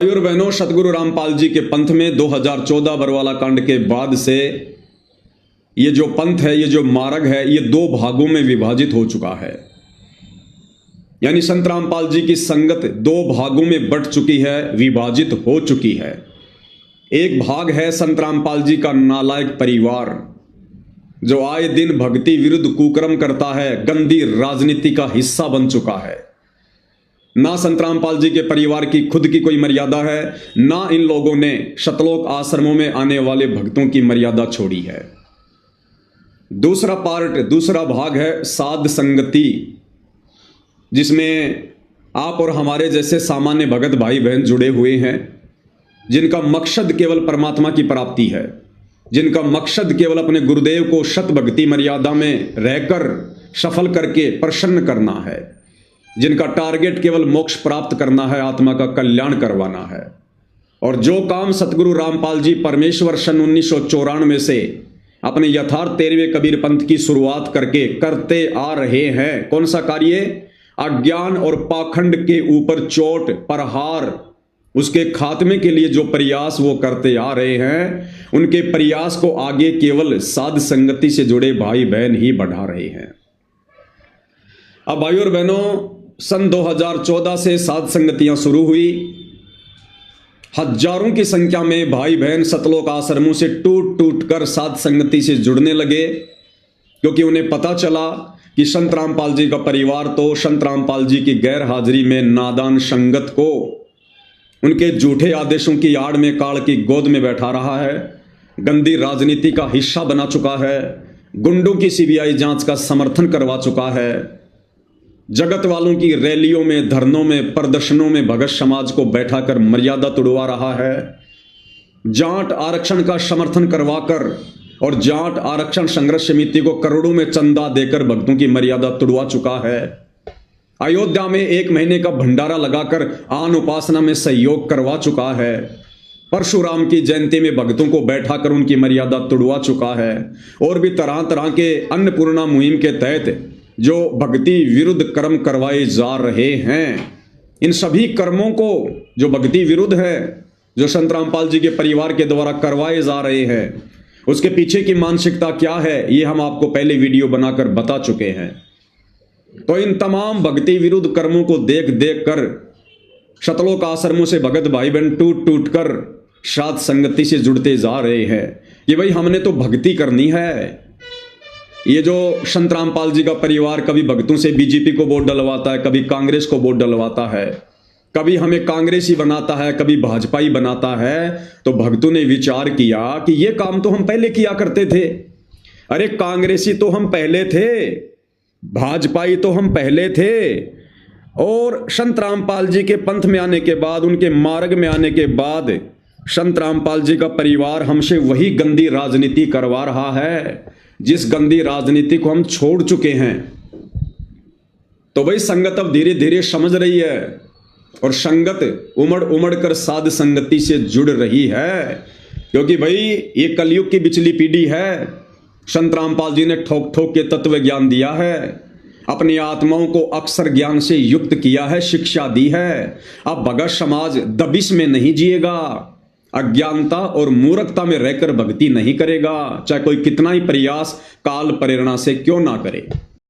और बहनों, सतगुरु रामपाल जी के पंथ में 2014 बरवाला कांड के बाद से ये जो पंथ है, ये जो मार्ग है, ये दो भागों में विभाजित हो चुका है। यानी संत रामपाल जी की संगत दो भागों में बंट चुकी है, विभाजित हो चुकी है। एक भाग है संत रामपाल जी का नालायक परिवार, जो आए दिन भक्ति विरुद्ध कुकर्म करता है, गंदी राजनीति का हिस्सा बन चुका है। ना संत रामपाल जी के परिवार की खुद की कोई मर्यादा है, ना इन लोगों ने शतलोक आश्रमों में आने वाले भक्तों की मर्यादा छोड़ी है। दूसरा भाग है साध संगति, जिसमें आप और हमारे जैसे सामान्य भगत भाई बहन जुड़े हुए हैं, जिनका मकसद केवल परमात्मा की प्राप्ति है, जिनका मकसद केवल अपने गुरुदेव को शत भक्ति मर्यादा में रहकर सफल करके प्रसन्न करना है, जिनका टारगेट केवल मोक्ष प्राप्त करना है, आत्मा का कल्याण करवाना है। और जो काम सतगुरु रामपाल जी परमेश्वर सन 1994 से अपने यथार्थ 13वें कबीर पंथ की शुरुआत करके करते आ रहे हैं, कौन सा कार्य? अज्ञान और पाखंड के ऊपर चोट प्रहार, उसके खात्मे के लिए जो प्रयास वो करते आ रहे हैं, उनके प्रयास को आगे केवल साध संगति से जुड़े भाई बहन ही बढ़ा रहे हैं। अब भाई और बहनों, सन 2014 से साध संगतियां शुरू हुई। हजारों की संख्या में भाई बहन सतलोक आश्रमों से टूट टूट कर साध संगति से जुड़ने लगे, क्योंकि उन्हें पता चला कि संत रामपाल जी का परिवार तो संत रामपाल जी की गैर हाजिरी में नादान संगत को उनके झूठे आदेशों की आड़ में काल की गोद में बैठा रहा है, गंदी राजनीति का हिस्सा बना चुका है, गुंडों की सीबीआई जांच का समर्थन करवा चुका है, जगत वालों की रैलियों में, धरनों में, प्रदर्शनों में भगत समाज को बैठाकर मर्यादा तुड़वा रहा है, जाट आरक्षण का समर्थन करवाकर और जाट आरक्षण संघर्ष समिति को करोड़ों में चंदा देकर भक्तों की मर्यादा तुड़वा चुका है। अयोध्या में 1 महीने का भंडारा लगाकर आन उपासना में सहयोग करवा चुका है। परशुराम की जयंती में भक्तों को बैठाकर उनकी मर्यादा तुड़वा चुका है। और भी तरह तरह के अन्नपूर्णा मुहिम के तहत जो भक्ति विरुद्ध कर्म करवाए जा रहे हैं, इन सभी कर्मों को जो भक्ति विरुद्ध है, जो संत रामपाल जी के परिवार के द्वारा करवाए जा रहे हैं, उसके पीछे की मानसिकता क्या है, ये हम आपको पहले वीडियो बनाकर बता चुके हैं। तो इन तमाम भक्ति विरुद्ध कर्मों को देख देख कर शतलोक आश्रमों से भगत भाई बहन टूट टूट कर साध संगति से जुड़ते जा रहे हैं कि भाई हमने तो भक्ति करनी है। ये जो संत रामपाल जी का परिवार कभी भक्तों से बीजेपी को वोट डलवाता है, कभी कांग्रेस को वोट डलवाता है, कभी हमें कांग्रेसी बनाता है, कभी भाजपाई बनाता है, तो भक्तों ने विचार किया कि ये काम तो हम पहले किया करते थे। अरे कांग्रेसी तो हम पहले थे, भाजपाई तो हम पहले थे, और संत रामपाल जी के पंथ में आने के बाद, उनके मार्ग में आने के बाद संत रामपाल जी का परिवार हमसे वही गंदी राजनीति करवा रहा है, जिस गंदी राजनीति को हम छोड़ चुके हैं। तो भाई संगत अब धीरे धीरे समझ रही है, और संगत उमड़ उमड़ कर साध संगति से जुड़ रही है, क्योंकि भाई ये कलयुग की बिचली पीढ़ी है। संत रामपाल जी ने ठोक ठोक के तत्व ज्ञान दिया है, अपनी आत्माओं को अक्षर ज्ञान से युक्त किया है, शिक्षा दी है। अब भगत समाज दबिश में नहीं जिएगा, अज्ञानता और मूर्खता में रहकर भक्ति नहीं करेगा, चाहे कोई कितना ही प्रयास काल प्रेरणा से क्यों ना करे।